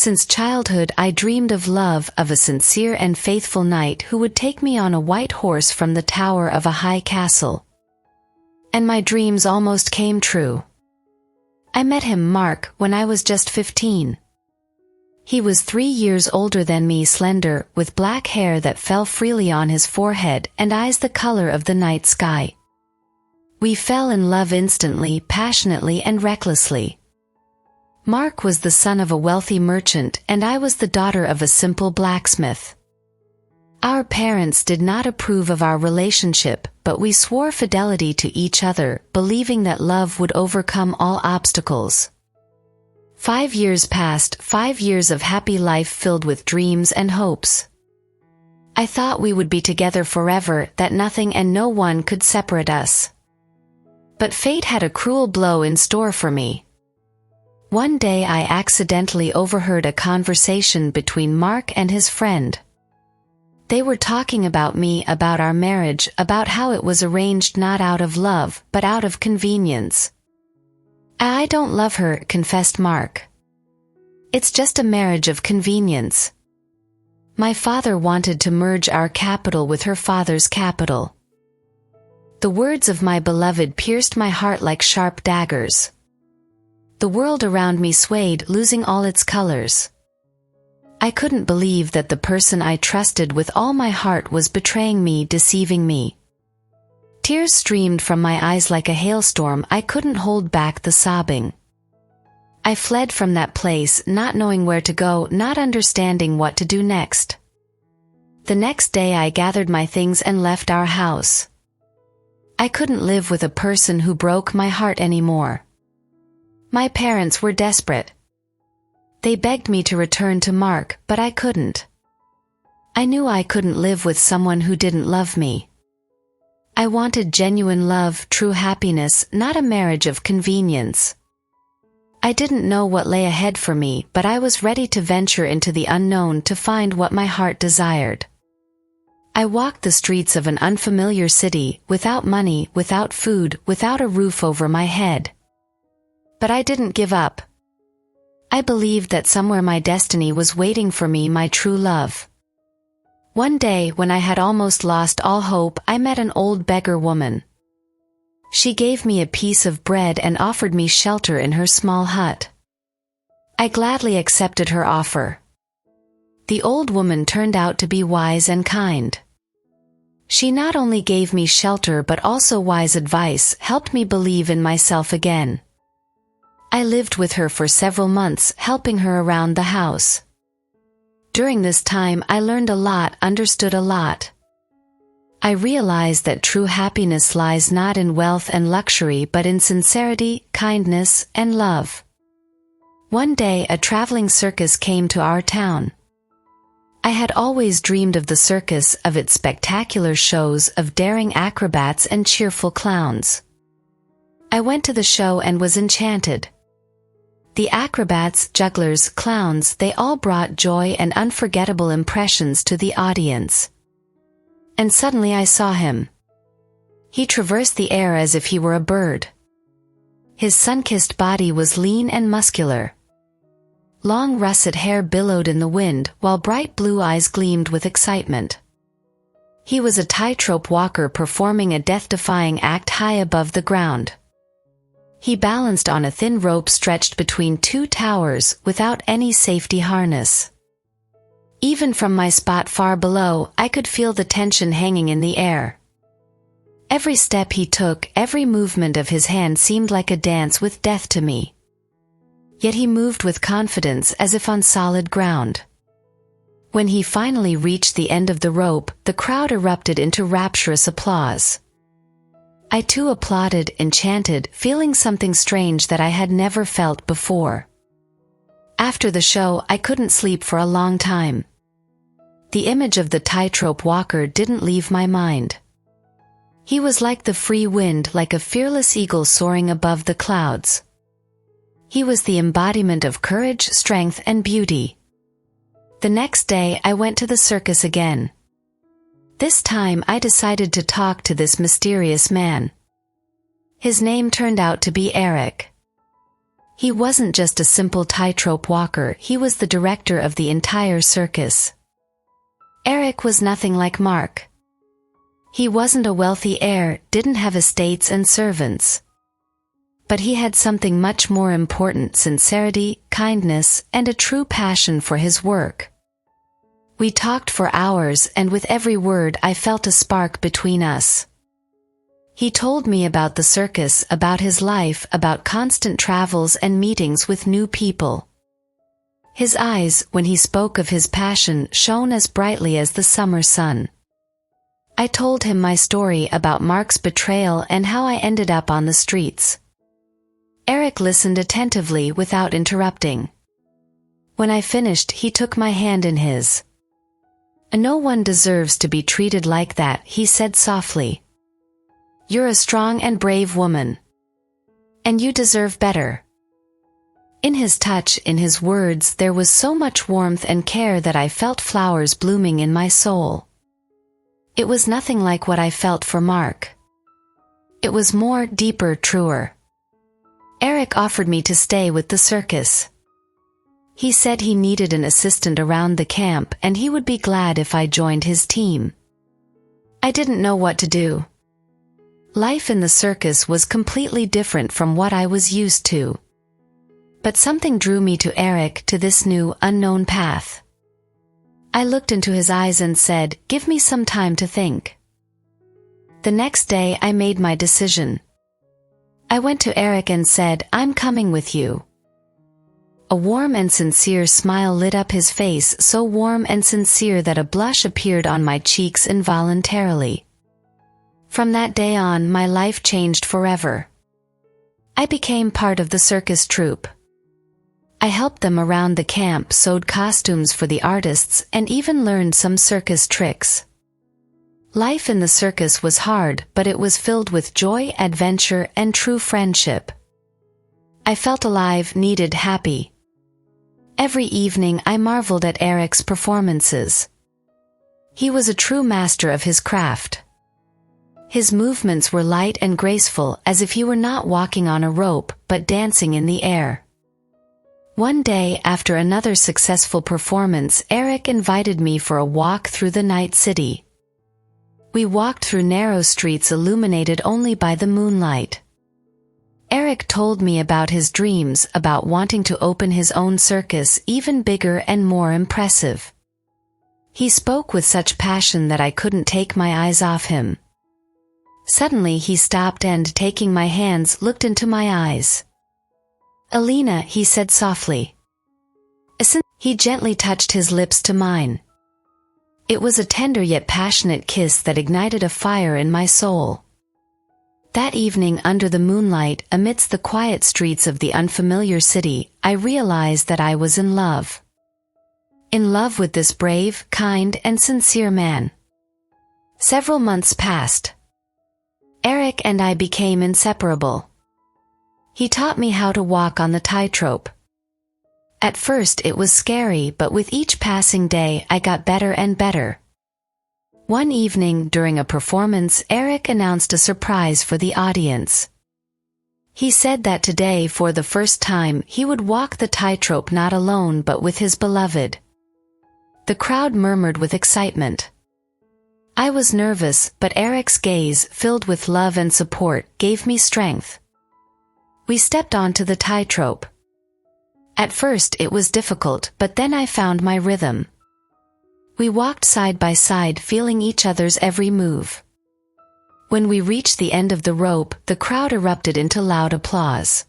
Since childhood I dreamed of love, of a sincere and faithful knight who would take me on a white horse from the tower of a high castle. And my dreams almost came true. I met him, Mark, when I was just 15. He was 3 years older than me, slender, with black hair that fell freely on his forehead and eyes the color of the night sky. We fell in love instantly, passionately and recklessly. Mark was the son of a wealthy merchant and I was the daughter of a simple blacksmith. Our parents did not approve of our relationship, but we swore fidelity to each other, believing that love would overcome all obstacles. 5 years passed, 5 years of happy life filled with dreams and hopes. I thought we would be together forever, that nothing and no one could separate us. But fate had a cruel blow in store for me. One day I accidentally overheard a conversation between Mark and his friend. They were talking about me, about our marriage, about how it was arranged not out of love, but out of convenience. I don't love her, confessed Mark. It's just a marriage of convenience. My father wanted to merge our capital with her father's capital. The words of my beloved pierced my heart like sharp daggers. The world around me swayed, losing all its colors. I couldn't believe that the person I trusted with all my heart was betraying me, deceiving me. Tears streamed from my eyes like a hailstorm. I couldn't hold back the sobbing. I fled from that place, not knowing where to go, not understanding what to do next. The next day I gathered my things and left our house. I couldn't live with a person who broke my heart anymore. My parents were desperate. They begged me to return to Mark, but I couldn't. I knew I couldn't live with someone who didn't love me. I wanted genuine love, true happiness, not a marriage of convenience. I didn't know what lay ahead for me, but I was ready to venture into the unknown to find what my heart desired. I walked the streets of an unfamiliar city, without money, without food, without a roof over my head. But I didn't give up. I believed that somewhere my destiny was waiting for me, my true love. One day, when I had almost lost all hope, I met an old beggar woman. She gave me a piece of bread and offered me shelter in her small hut. I gladly accepted her offer. The old woman turned out to be wise and kind. She not only gave me shelter but also wise advice, helped me believe in myself again. I lived with her for several months, helping her around the house. During this time I learned a lot, understood a lot. I realized that true happiness lies not in wealth and luxury but in sincerity, kindness, and love. One day a traveling circus came to our town. I had always dreamed of the circus, of its spectacular shows, of daring acrobats and cheerful clowns. I went to the show and was enchanted. The acrobats, jugglers, clowns, they all brought joy and unforgettable impressions to the audience. And suddenly I saw him. He traversed the air as if he were a bird. His sun-kissed body was lean and muscular. Long russet hair billowed in the wind, while bright blue eyes gleamed with excitement. He was a tightrope walker performing a death-defying act high above the ground. He balanced on a thin rope stretched between two towers, without any safety harness. Even from my spot far below, I could feel the tension hanging in the air. Every step he took, every movement of his hand seemed like a dance with death to me. Yet he moved with confidence as if on solid ground. When he finally reached the end of the rope, the crowd erupted into rapturous applause. I too applauded, enchanted, feeling something strange that I had never felt before. After the show, I couldn't sleep for a long time. The image of the tightrope walker didn't leave my mind. He was like the free wind, like a fearless eagle soaring above the clouds. He was the embodiment of courage, strength, and beauty. The next day, I went to the circus again. This time I decided to talk to this mysterious man. His name turned out to be Eric. He wasn't just a simple tightrope walker, he was the director of the entire circus. Eric was nothing like Mark. He wasn't a wealthy heir, didn't have estates and servants. But he had something much more important: sincerity, kindness, and a true passion for his work. We talked for hours, and with every word I felt a spark between us. He told me about the circus, about his life, about constant travels and meetings with new people. His eyes, when he spoke of his passion, shone as brightly as the summer sun. I told him my story about Mark's betrayal and how I ended up on the streets. Eric listened attentively without interrupting. When I finished, he took my hand in his. "No one deserves to be treated like that," he said softly. "You're a strong and brave woman. And you deserve better." In his touch, in his words, there was so much warmth and care that I felt flowers blooming in my soul. It was nothing like what I felt for Mark. It was more, deeper, truer. Eric offered me to stay with the circus. He said he needed an assistant around the camp, and he would be glad if I joined his team. I didn't know what to do. Life in the circus was completely different from what I was used to. But something drew me to Eric, to this new, unknown path. I looked into his eyes and said, "Give me some time to think." The next day I made my decision. I went to Eric and said, "I'm coming with you." A warm and sincere smile lit up his face, so warm and sincere that a blush appeared on my cheeks involuntarily. From that day on, my life changed forever. I became part of the circus troupe. I helped them around the camp, sewed costumes for the artists, and even learned some circus tricks. Life in the circus was hard, but it was filled with joy, adventure, and true friendship. I felt alive, needed, happy. Every evening I marveled at Eric's performances. He was a true master of his craft. His movements were light and graceful, as if he were not walking on a rope, but dancing in the air. One day, after another successful performance, Eric invited me for a walk through the night city. We walked through narrow streets illuminated only by the moonlight. Eric told me about his dreams, about wanting to open his own circus, even bigger and more impressive. He spoke with such passion that I couldn't take my eyes off him. Suddenly he stopped and, taking my hands, looked into my eyes. "Alina," he said softly. He gently touched his lips to mine. It was a tender yet passionate kiss that ignited a fire in my soul. That evening, under the moonlight, amidst the quiet streets of the unfamiliar city, I realized that I was in love. In love with this brave, kind, and sincere man. Several months passed. Eric and I became inseparable. He taught me how to walk on the tightrope. At first it was scary, but with each passing day I got better and better. One evening, during a performance, Eric announced a surprise for the audience. He said that today, for the first time, he would walk the tightrope not alone but with his beloved. The crowd murmured with excitement. I was nervous, but Eric's gaze, filled with love and support, gave me strength. We stepped onto the tightrope. At first it was difficult, but then I found my rhythm. We walked side by side, feeling each other's every move. When we reached the end of the rope, the crowd erupted into loud applause.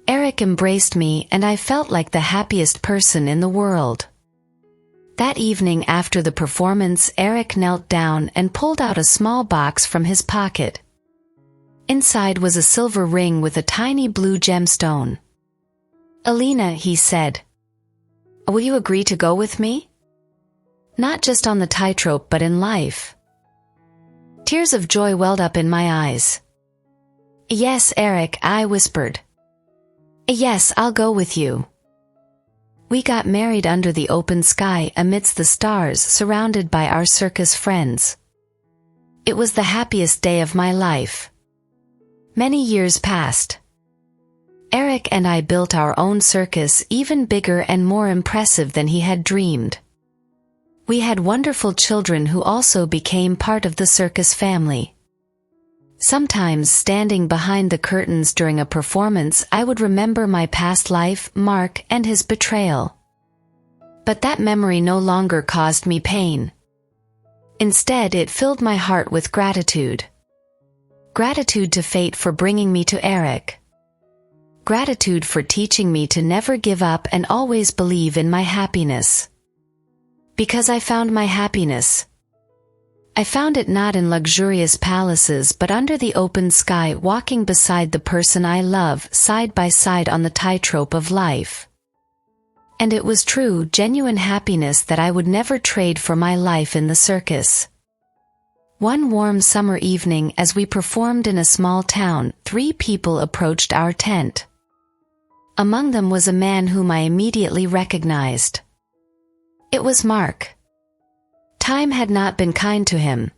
Eric embraced me, and I felt like the happiest person in the world. That evening after the performance, Eric knelt down and pulled out a small box from his pocket. Inside was a silver ring with a tiny blue gemstone. "Alina," he said, "will you agree to go with me? Not just on the tightrope but in life." Tears of joy welled up in my eyes. "Yes, Eric," I whispered. "Yes, I'll go with you." We got married under the open sky, amidst the stars, surrounded by our circus friends. It was the happiest day of my life. Many years passed. Eric and I built our own circus, even bigger and more impressive than he had dreamed. We had wonderful children who also became part of the circus family. Sometimes, standing behind the curtains during a performance, I would remember my past life, Mark, and his betrayal. But that memory no longer caused me pain. Instead, it filled my heart with gratitude. Gratitude to fate for bringing me to Eric. Gratitude for teaching me to never give up and always believe in my happiness. Because I found my happiness. I found it not in luxurious palaces but under the open sky, walking beside the person I love, side by side on the tightrope of life. And it was true, genuine happiness that I would never trade for my life in the circus. One warm summer evening, as we performed in a small town, 3 people approached our tent. Among them was a man whom I immediately recognized. It was Mark. Time had not been kind to him.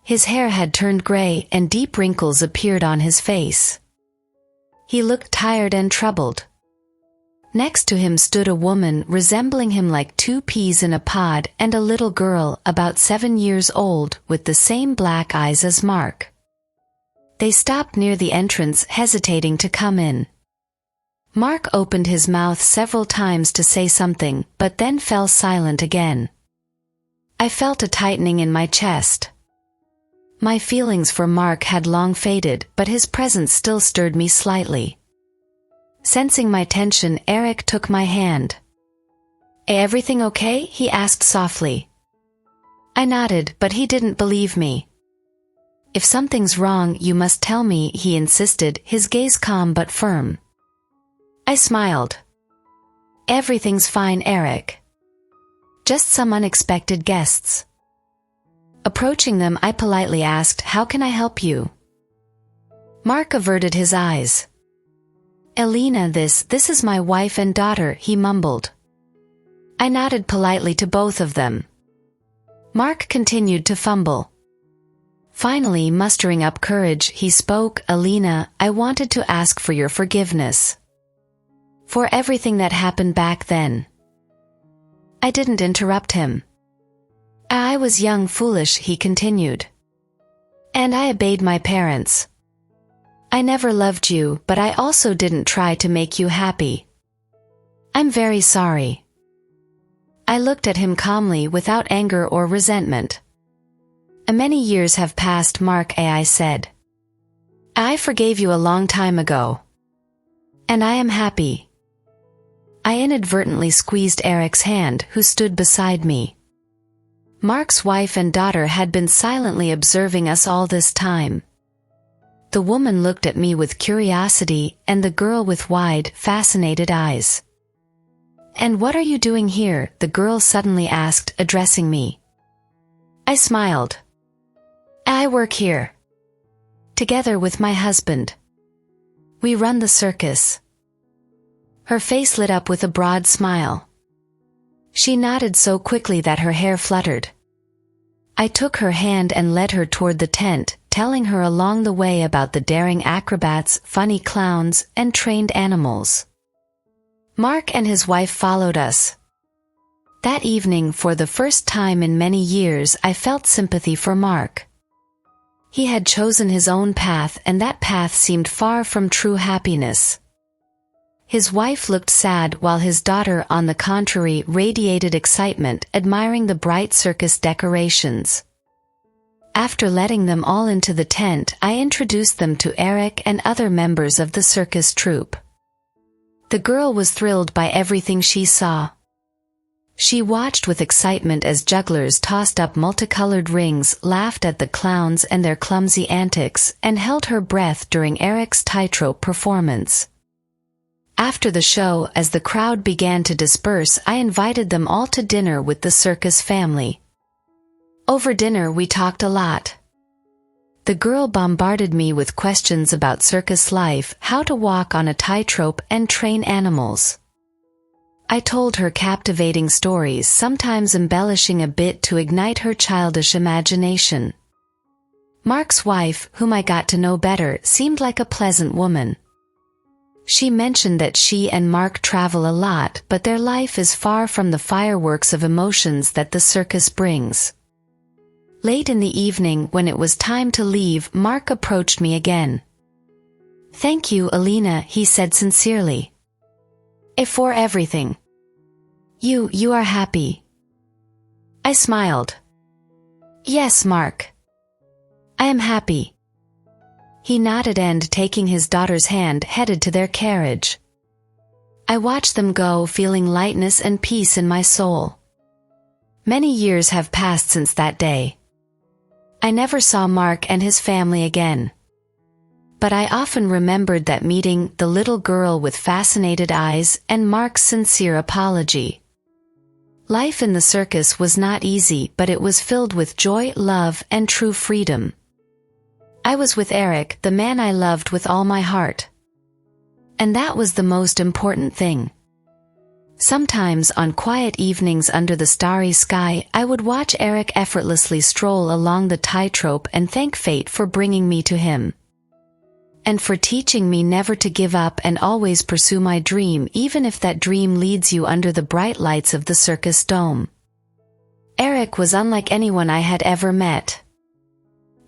His hair had turned gray and deep wrinkles appeared on his face. He looked tired and troubled. Next to him stood a woman resembling him like 2 peas in a pod, and a little girl about 7 years old with the same black eyes as Mark. They stopped near the entrance, hesitating to come in. Mark opened his mouth several times to say something, but then fell silent again. I felt a tightening in my chest. My feelings for Mark had long faded, but his presence still stirred me slightly. Sensing my tension, Eric took my hand. "Everything okay?" he asked softly. I nodded, but he didn't believe me. "If something's wrong, you must tell me," he insisted, his gaze calm but firm. I smiled. "Everything's fine, Eric. Just some unexpected guests." Approaching them, I politely asked, "How can I help you?" Mark averted his eyes. "Elena, this is my wife and daughter," he mumbled. I nodded politely to both of them. Mark continued to fumble. Finally, mustering up courage, he spoke, "Elena, I wanted to ask for your forgiveness. For everything that happened back then." I didn't interrupt him. "I was young, foolish," he continued. "And I obeyed my parents. I never loved you, but I also didn't try to make you happy. I'm very sorry." I looked at him calmly, without anger or resentment. "Many years have passed, Mark," I said. "I forgave you a long time ago. And I am happy." I inadvertently squeezed Eric's hand, who stood beside me. Mark's wife and daughter had been silently observing us all this time. The woman looked at me with curiosity, and the girl with wide, fascinated eyes. "And what are you doing here?" the girl suddenly asked, addressing me. I smiled. "I work here. Together with my husband. We run the circus." Her face lit up with a broad smile. She nodded so quickly that her hair fluttered. I took her hand and led her toward the tent, telling her along the way about the daring acrobats, funny clowns, and trained animals. Mark and his wife followed us. That evening, for the first time in many years, I felt sympathy for Mark. He had chosen his own path, and that path seemed far from true happiness. His wife looked sad, while his daughter, on the contrary, radiated excitement, admiring the bright circus decorations. After letting them all into the tent, I introduced them to Eric and other members of the circus troupe. The girl was thrilled by everything she saw. She watched with excitement as jugglers tossed up multicolored rings, laughed at the clowns and their clumsy antics, and held her breath during Eric's tightrope performance. After the show, as the crowd began to disperse, I invited them all to dinner with the circus family. Over dinner we talked a lot. The girl bombarded me with questions about circus life, how to walk on a tightrope and train animals. I told her captivating stories, sometimes embellishing a bit to ignite her childish imagination. Mark's wife, whom I got to know better, seemed like a pleasant woman. She mentioned that she and Mark travel a lot, but their life is far from the fireworks of emotions that the circus brings. Late in the evening, when it was time to leave, Mark approached me again. "Thank you, Alina," he said sincerely. "For everything. You are happy." I smiled. "Yes, Mark. I am happy." He nodded and, taking his daughter's hand, headed to their carriage. I watched them go, feeling lightness and peace in my soul. Many years have passed since that day. I never saw Mark and his family again. But I often remembered that meeting, the little girl with fascinated eyes, and Mark's sincere apology. Life in the circus was not easy, but it was filled with joy, love, and true freedom. I was with Eric, the man I loved with all my heart. And that was the most important thing. Sometimes on quiet evenings under the starry sky, I would watch Eric effortlessly stroll along the tightrope and thank fate for bringing me to him. And for teaching me never to give up and always pursue my dream, even if that dream leads you under the bright lights of the circus dome. Eric was unlike anyone I had ever met.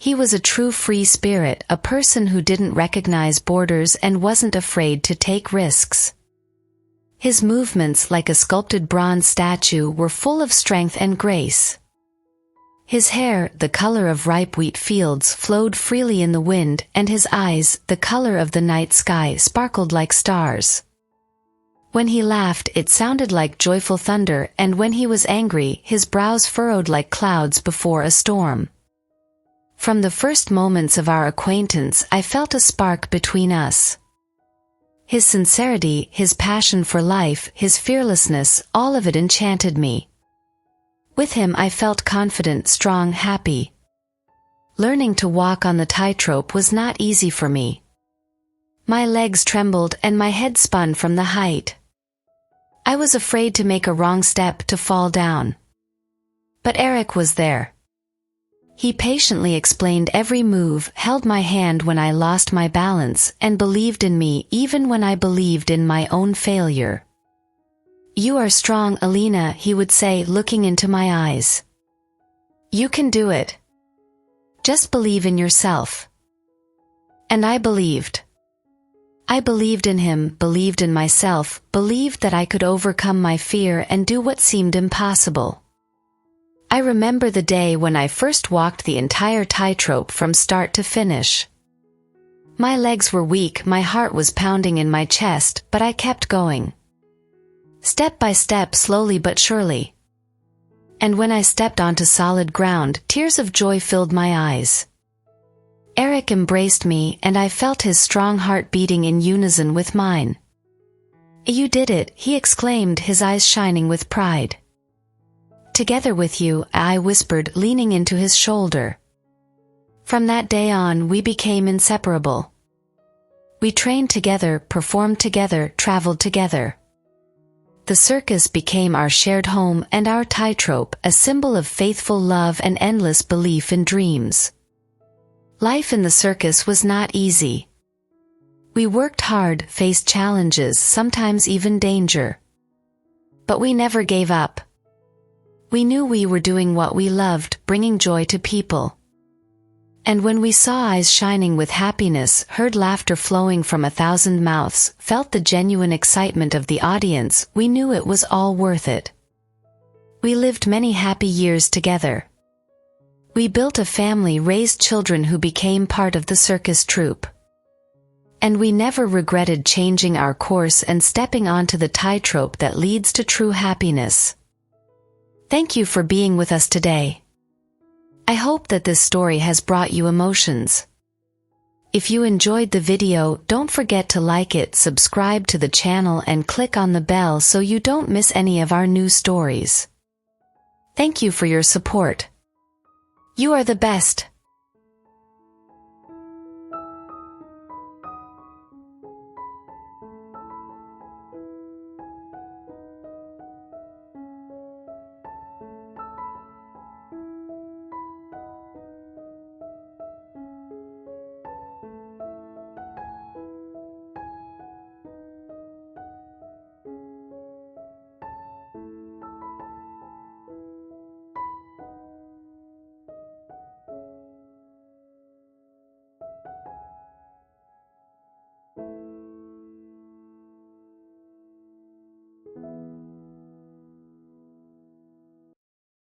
He was a true free spirit, a person who didn't recognize borders and wasn't afraid to take risks. His movements, like a sculpted bronze statue, were full of strength and grace. His hair, the color of ripe wheat fields, flowed freely in the wind, and his eyes, the color of the night sky, sparkled like stars. When he laughed, it sounded like joyful thunder, and when he was angry, his brows furrowed like clouds before a storm. From the first moments of our acquaintance, I felt a spark between us. His sincerity, his passion for life, his fearlessness, all of it enchanted me. With him I felt confident, strong, happy. Learning to walk on the tightrope was not easy for me. My legs trembled and my head spun from the height. I was afraid to make a wrong step, to fall down. But Eric was there. He patiently explained every move, held my hand when I lost my balance, and believed in me even when I believed in my own failure. "You are strong, Alina," he would say, looking into my eyes. "You can do it. Just believe in yourself." And I believed. I believed in him, believed in myself, believed that I could overcome my fear and do what seemed impossible. I remember the day when I first walked the entire tightrope from start to finish. My legs were weak, my heart was pounding in my chest, but I kept going. Step by step, slowly but surely. And when I stepped onto solid ground, tears of joy filled my eyes. Eric embraced me, and I felt his strong heart beating in unison with mine. "You did it," he exclaimed, his eyes shining with pride. "Together with you," I whispered, leaning into his shoulder. From that day on, we became inseparable. We trained together, performed together, traveled together. The circus became our shared home, and our tightrope, a symbol of faithful love and endless belief in dreams. Life in the circus was not easy. We worked hard, faced challenges, sometimes even danger. But we never gave up. We knew we were doing what we loved, bringing joy to people. And when we saw eyes shining with happiness, heard laughter flowing from 1,000 mouths, felt the genuine excitement of the audience, we knew it was all worth it. We lived many happy years together. We built a family, raised children who became part of the circus troupe. And we never regretted changing our course and stepping onto the tightrope that leads to true happiness. Thank you for being with us today. I hope that this story has brought you emotions. If you enjoyed the video, don't forget to like it, subscribe to the channel, and click on the bell so you don't miss any of our new stories. Thank you for your support. You are the best.